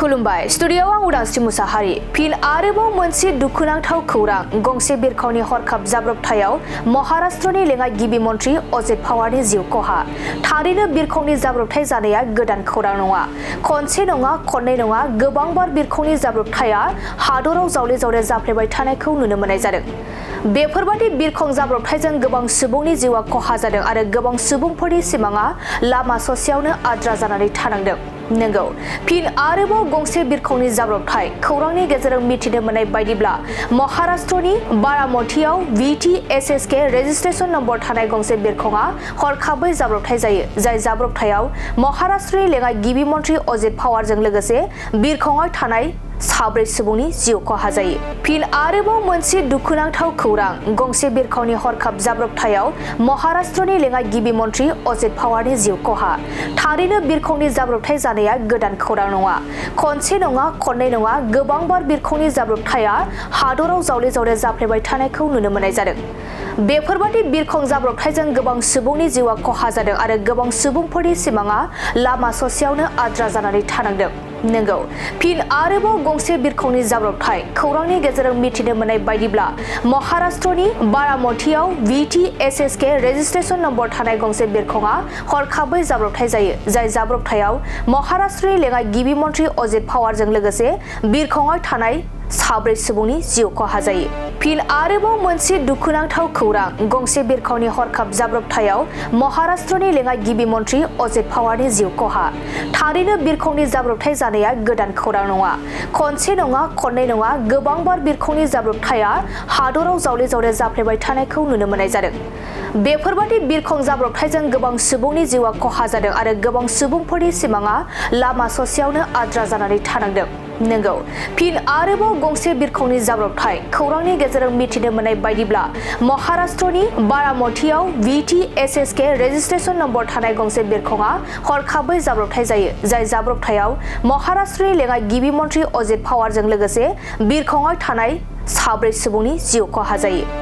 खुलुमबाय स्टुडियोआव आं उदांस्रि मुसाहारि फिन आरोबाव मोनसे दुखुनांथाव खौरां गंसे बिरखंनि हरखाब जाब्रबथायाव महाराष्ट्रनि लेङाइ गिबि मन्थ्रि अजित पावारनि जिउ खहा थारैनो बिरखंनि जाब्रबथाय जानाया गोदान खौरां नङा खनसे नङा खननै नङा गोबांबार बिरखंनि जाब्रबथाया हादराव जावले-जावले जाफ्लेबाय थानायखौ नुनो मोननाय जादों बेफोरबादि बिरखं जाब्रबथायजों गोबां सुबुंनि जिउआ खहा जादों आरो गोबां सुबुंफोरनि सिमाङा लामा ससेयावनो आद्रा जानानै थानांदों नंगौ फिन आरोबाव गंसे बिरखंनि जाब्रबथाय खौरांनि गेजेरजों मिथिनो मोननाय बायदिब्ला महाराष्ट्रनि बारामतीआव VTSSK रेजिस्ट्रेशन नम्बर थानाय गंसे बिरखंआ हरखाबै जाब्रबथाय जायो जाय जाब्रबथायाव महाराष्ट्रनि लेङाइ गिबि मन्थ्रि अजित पावारजों लोगोसे बिरखंआव थानाय साब्रै सुबुंनि जिउ खहा जायो फिन आरोबाव मोनसे दुखुनांथाव खौरां गंसे बिरखंनि हरखाब जाब्रबथायाव महाराष्ट्रनि लेङाइ गिबि मन्थ्रि अजित पावारनि जिउ खहा थारैनो बिरखंनि जाब्रबथाय जानाया गोदान खौरां नङा खनसे नङा खननै नङा गोबांबार बिरखंनि जाब्रबथाया हादराव जावले-जावले जाफ्लेबाय थानायखौ नुनो मोननाय जादों बेफोरबादि बिरखं जाब्रबथायजों गोबां सुबुंनि जिउआ खहा जादों आरो गोबां सुबुंफोरनि सिमाङा लामा ससेयावनो आद्रा जानानै थानांदों नंगौ फिन आरोबाव गंसे बिरखंनि जाब्रबथाय खौरांनि गेजेरजों मिथिनो मोननाय बायदिब्ला महाराष्ट्रनि बारामतीआव VTSSK रेजिस्ट्रेशन नम्बर थानाय गंसे बिरखंआ हरखाबै जाब्रबथाय जायो जाय जाब्रबथायाव महाराष्ट्रनि लेङाइ गिबि मन्थ्रि अजित पावारजों लोगोसे बिरखंआव थानाय साब्रै सुबुंनि जिउ खहा जायो फिन आरोबाव मोनसे दुखुनांथाव खौरां गंसे बिरखंनि हरखाब जाब्रबथायाव महाराष्ट्रनि लेङाइ गिबि मन्थ्रि अजित पावारनि जिउ खहा थारैनो बिरखंनि जाब्रबथाय जानाया गोदान खौरां नङा खनसे नङा खननै नङा गोबांबार बिरखंनि जाब्रबथाया हादराव जावले-जावले जाफ्लेबाय थानायखौ नुनो मोननाय जादों बेफोरबादि बिरखं जाब्रबथायजों गोबां सुबुंनि जिउआ खहा जादों आरो गोबां सुबुंफोरनि सिमाङा लामा ससेयावनो आद्रा जानानै थानांदों नंगौ फिन आरोबाव गंसे बिरखंनि जाब्रबथाय खौरांनि गेजेरजों मिथिनो मोननाय बायदिब्ला महाराष्ट्रनि बारामतीआव VTSSK रेजिस्ट्रेशन नम्बर थानाय गंसे बिरखंआ हरखाबै जाब्रबथाय जायो जाय जाब्रबथायाव महाराष्ट्रनि लेङाइ गिबि मन्थ्रि अजित पावारजों लोगोसे बिरखंआव थानाय साब्रै सुबुंनि जिउ खहा जायो।